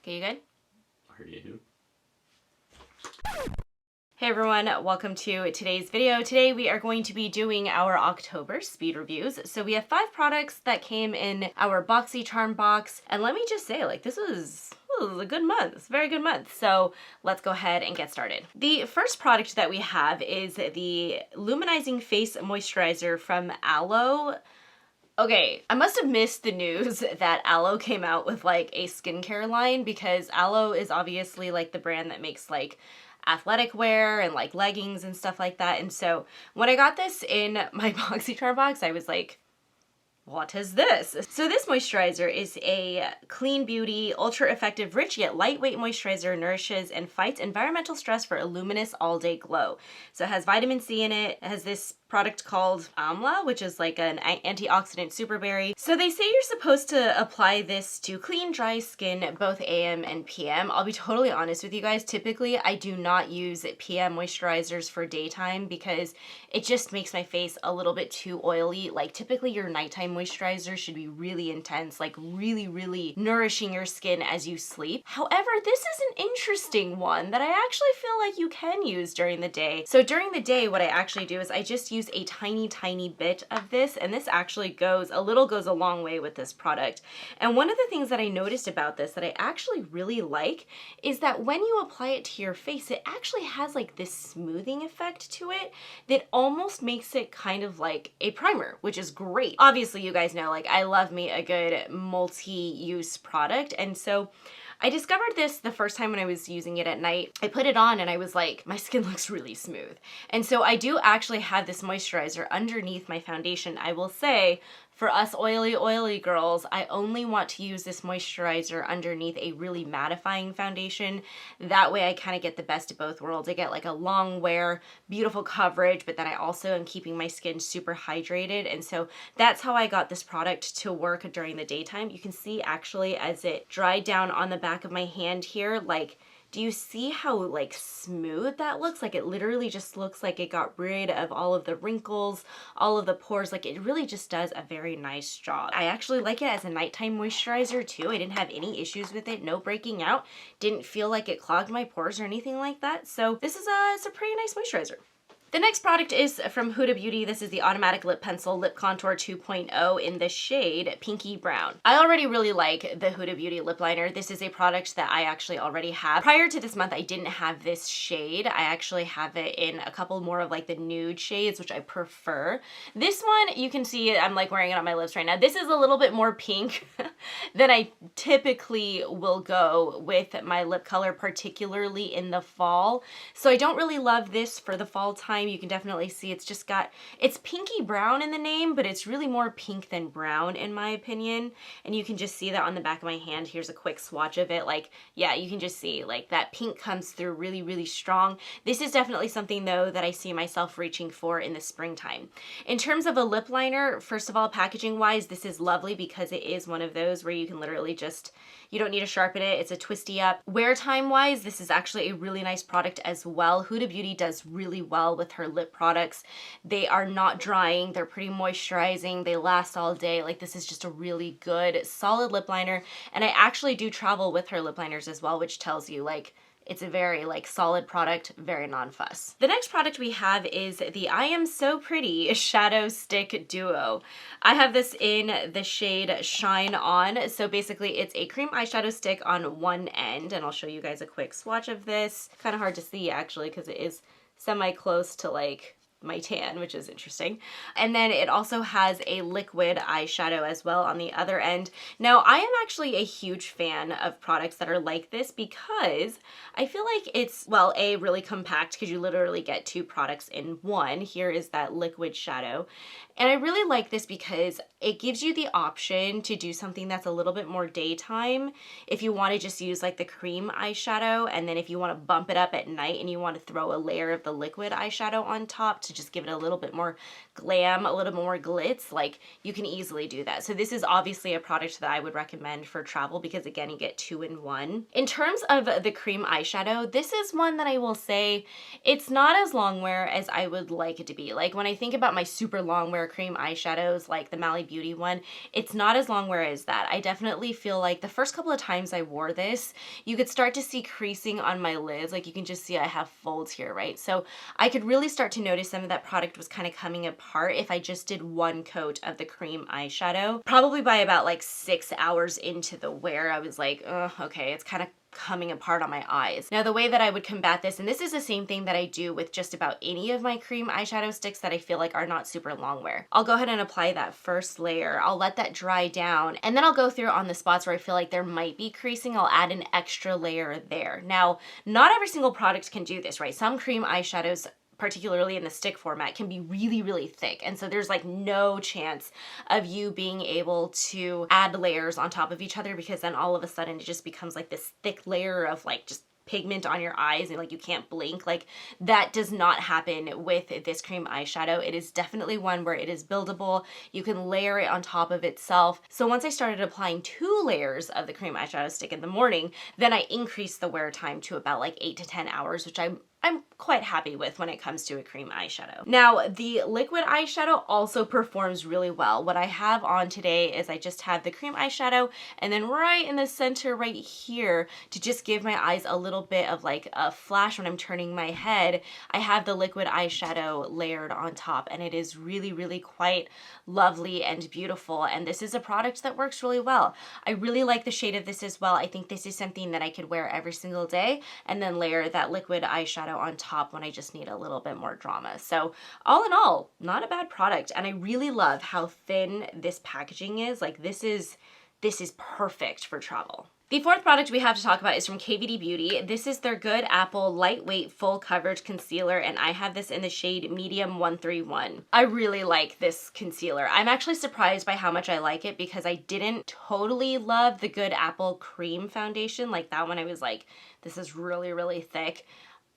Okay, you good? Are you? Hey everyone, welcome to today's video. Today we are going to be doing our October speed reviews. So we have 5 products that came in our BoxyCharm box, and let me just say, like, this was a good month. It's a very good month. So let's go ahead and get started. The first product that we have is the Luminizing Face Moisturizer from Aloe. Okay, I must have missed the news that Aloe came out with like a skincare line, because Aloe is obviously like the brand that makes like athletic wear and like leggings and stuff like that. And so when I got this in my BoxyCharm box, I was like, what is this? So this moisturizer is a clean beauty, ultra effective, rich yet lightweight moisturizer, nourishes and fights environmental stress for a luminous all day glow. So it has vitamin C in it. It has this product called Amla, which is like an antioxidant superberry. So they say you're supposed to apply this to clean, dry skin, both AM and PM. I'll be totally honest with you guys. Typically, I do not use PM moisturizers for daytime because it just makes my face a little bit too oily. Like typically your nighttime moisturizer should be really intense, like really nourishing your skin as you sleep. However, this is an interesting one that I actually feel like you can use during the day. So during the day, what I actually do is I just use a tiny bit of this, and this actually goes a long way with this product. And one of the things that I noticed about this that I actually really like is that when you apply it to your face, it actually has like this smoothing effect to it that almost makes it kind of like a primer, which is great. Obviously, you guys know, like, I love me a good multi-use product, and so I discovered this the first time when I was using it at night. I put it on and I was like, my skin looks really smooth. And so I do actually have this moisturizer underneath my foundation. I will say, for us oily girls, I only want to use this moisturizer underneath a really mattifying foundation. That way I kind of get the best of both worlds. I get like a long wear, beautiful coverage, but then I also am keeping my skin super hydrated. And so that's how I got this product to work during the daytime. You can see actually as it dried down on the back of my hand here, like, do you see how like smooth that looks? Like it literally just looks like it got rid of all of the wrinkles, all of the pores. Like it really just does a very nice job. I actually like it as a nighttime moisturizer too. I didn't have any issues with it, no breaking out. Didn't feel like it clogged my pores or anything like that. So this is it's a pretty nice moisturizer. The next product is from Huda Beauty. This is the Automatic Lip Pencil Lip Contour 2.0 in the shade Pinky Brown. I already really like the Huda Beauty lip liner. This is a product that I actually already have. Prior to this month, I didn't have this shade. I actually have it in a couple more of like the nude shades, which I prefer. This one, you can see I'm like wearing it on my lips right now. This is a little bit more pink than I typically will go with my lip color, particularly in the fall. So I don't really love this for the fall time. You can definitely see it's pinky brown in the name, but it's really more pink than brown in my opinion. And you can just see that on the back of my hand. Here's a quick swatch of it. Like, yeah, you can just see like that pink comes through really strong. This is definitely something though that I see myself reaching for in the springtime. In terms of a lip liner, first of all, packaging wise, this is lovely because it is one of those where you can literally just, you don't need to sharpen it. It's a twisty up. Wear time wise, this is actually a really nice product as well. Huda Beauty does really well with her lip products. They are not drying. They're pretty moisturizing. They last all day. Like this is just a really good, solid lip liner. And I actually do travel with her lip liners as well, which tells you like, it's a very like solid product, very non-fuss. The next product we have is the I Am So Pretty Shadow Stick Duo. I have this in the shade Shine On. So basically it's a cream eyeshadow stick on one end, and I'll show you guys a quick swatch of this. Kind of hard to see actually because it is semi-close to like my tan, which is interesting. And then it also has a liquid eyeshadow as well on the other end. Now, I am actually a huge fan of products that are like this because I feel like it's, well, A, really compact because you literally get 2 products in one. Here is that liquid shadow. And I really like this because it gives you the option to do something that's a little bit more daytime. If you want to just use like the cream eyeshadow, and then if you want to bump it up at night and you want to throw a layer of the liquid eyeshadow on top to to just give it a little bit more glam, a little bit more glitz, like you can easily do that. So this is obviously a product that I would recommend for travel because again, you get 2 in 1. In terms of the cream eyeshadow, this is one that I will say it's not as long wear as I would like it to be. Like when I think about my super long wear cream eyeshadows, like the Mally Beauty one, it's not as long wear as that. I definitely feel like the first couple of times I wore this, you could start to see creasing on my lids. Like you can just see I have folds here, right? So I could really start to notice some of that product was kind of coming apart if I just did one coat of the cream eyeshadow. Probably by about like 6 hours into the wear, I was like, oh, okay, it's kind of coming apart on my eyes. Now the way that I would combat this, and this is the same thing that I do with just about any of my cream eyeshadow sticks that I feel like are not super long wear. I'll go ahead and apply that first layer. I'll let that dry down, and then I'll go through on the spots where I feel like there might be creasing, I'll add an extra layer there. Now, not every single product can do this, right? Some cream eyeshadows, particularly in the stick format, can be really, really thick. And so there's like no chance of you being able to add layers on top of each other because then all of a sudden it just becomes like this thick layer of like just pigment on your eyes and like you can't blink. Like that does not happen with this cream eyeshadow. It is definitely one where it is buildable. You can layer it on top of itself. So once I started applying 2 layers of the cream eyeshadow stick in the morning, then I increased the wear time to about like 8 to 10 hours, which I'm quite happy with when it comes to a cream eyeshadow. Now, the liquid eyeshadow also performs really well. What I have on today is I just have the cream eyeshadow and then right in the center right here to just give my eyes a little bit of like a flash when I'm turning my head, I have the liquid eyeshadow layered on top and it is really, really quite lovely and beautiful. And this is a product that works really well. I really like the shade of this as well. I think this is something that I could wear every single day and then layer that liquid eyeshadow on top when I just need a little bit more drama. So all in all, not a bad product. And I really love how thin this packaging is. Like this is perfect for travel. The fourth product we have to talk about is from KVD Beauty. This is their Good Apple Lightweight Full Coverage Concealer, and I have this in the shade Medium 131. I really like this concealer. I'm actually surprised by how much I like it because I didn't totally love the Good Apple Cream Foundation. Like that one I was like, this is really, really thick.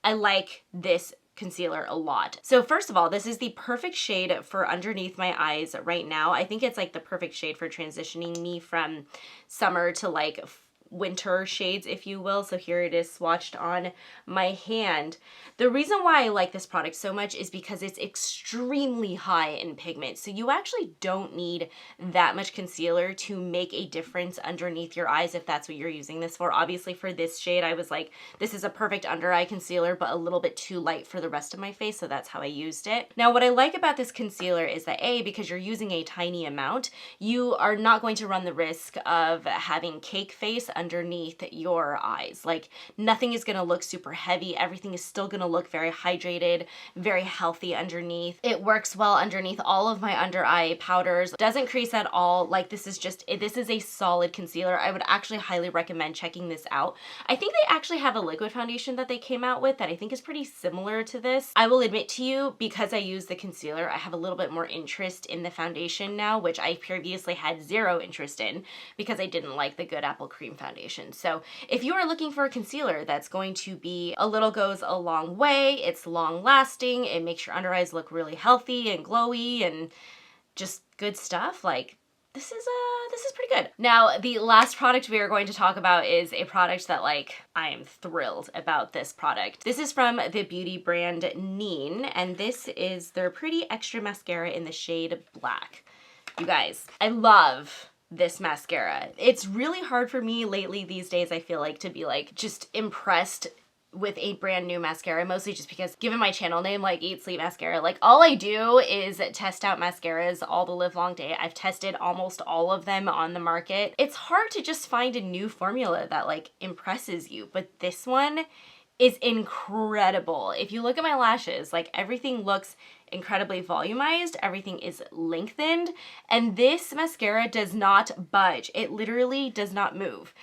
I like this concealer a lot. So first of all, this is the perfect shade for underneath my eyes right now. I think it's like the perfect shade for transitioning me from summer to like winter shades, if you will. So here it is swatched on my hand. The reason why I like this product so much is because it's extremely high in pigment. So you actually don't need that much concealer to make a difference underneath your eyes if that's what you're using this for. Obviously for this shade, I was like, this is a perfect under eye concealer, but a little bit too light for the rest of my face. So that's how I used it. Now, what I like about this concealer is that because you're using a tiny amount, you are not going to run the risk of having cake face underneath your eyes. Like nothing is going to look super heavy. Everything is still going to look very hydrated, very healthy underneath. It works well underneath all of my under eye powders. Doesn't crease at all. Like this is a solid concealer. I would actually highly recommend checking this out. I think they actually have a liquid foundation that they came out with that I think is pretty similar to this. I will admit to you, because I use the concealer, I have a little bit more interest in the foundation now, which I previously had zero interest in because I didn't like the Good Apple Cream Foundation. So if you are looking for a concealer that's going to be a little goes a long way, it's long lasting, it makes your under eyes look really healthy and glowy and just good stuff, like this is pretty good. Now, the last product we are going to talk about is a product that like, I am thrilled about this product. This is from the beauty brand Neen, and this is their Pretty Extra Mascara in the shade Black. You guys, I love this mascara. It's really hard for me lately these days, I feel like, to be like just impressed with a brand new mascara, mostly just because given my channel name, like EatSleepMascara, like all I do is test out mascaras all the live long day. I've tested almost all of them on the market. It's hard to just find a new formula that like impresses you, but this one is incredible. If you look at my lashes, like everything looks incredibly volumized, everything is lengthened, and this mascara does not budge. It literally does not move.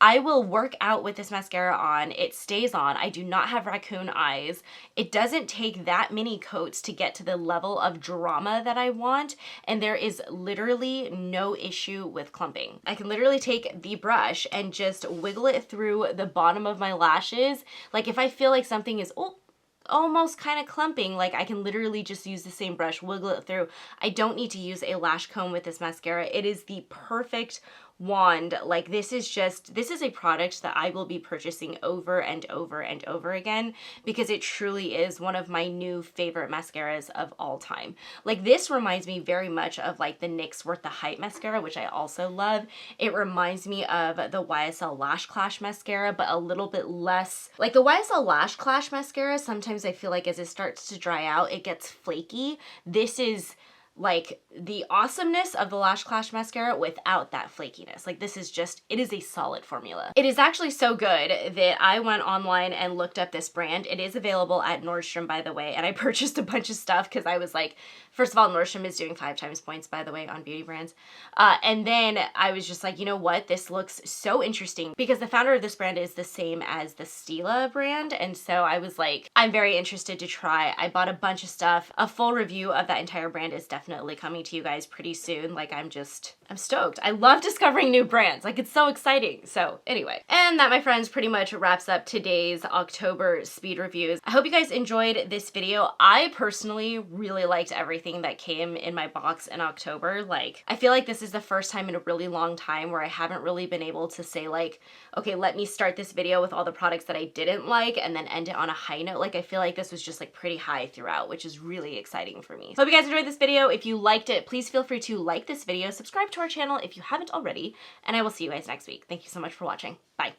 I will work out with this mascara on. It stays on. I do not have raccoon eyes. It doesn't take that many coats to get to the level of drama that I want, and there is literally no issue with clumping. I can literally take the brush and just wiggle it through the bottom of my lashes. Like if I feel like something is, almost kind of clumping. Like I can literally just use the same brush, wiggle it through. I don't need to use a lash comb with this mascara. It is the perfect wand. Like this is a product that I will be purchasing over and over and over again because it truly is one of my new favorite mascaras of all time. Like this reminds me very much of like the NYX Worth the Hype mascara, which I also love. It reminds me of the YSL Lash Clash mascara, but a little bit less. Like the YSL Lash Clash mascara, sometimes I feel like as it starts to dry out, it gets flaky. This is like the awesomeness of the Lash Clash mascara without that flakiness. Like this is just, it is a solid formula. It is actually so good that I went online and looked up this brand. It is available at Nordstrom, by the way, and I purchased a bunch of stuff because I was like, first of all, Nordstrom is doing 5 times points, by the way, on beauty brands. And then I was just like, you know what? This looks so interesting because the founder of this brand is the same as the Stila brand. And so I was like, I'm very interested to try. I bought a bunch of stuff. A full review of that entire brand is definitely coming to you guys pretty soon. Like I'm stoked. I love discovering new brands. Like it's so exciting. So anyway, and that, my friends, pretty much wraps up today's October speed reviews. I hope you guys enjoyed this video. I personally really liked everything that came in my box in October. Like I feel like this is the first time in a really long time where I haven't really been able to say like, okay, let me start this video with all the products that I didn't like and then end it on a high note. Like I feel like this was just like pretty high throughout, which is really exciting for me. So hope you guys enjoyed this video. If you liked it, please feel free to like this video, subscribe to our channel if you haven't already, and I will see you guys next week. Thank you so much for watching. Bye.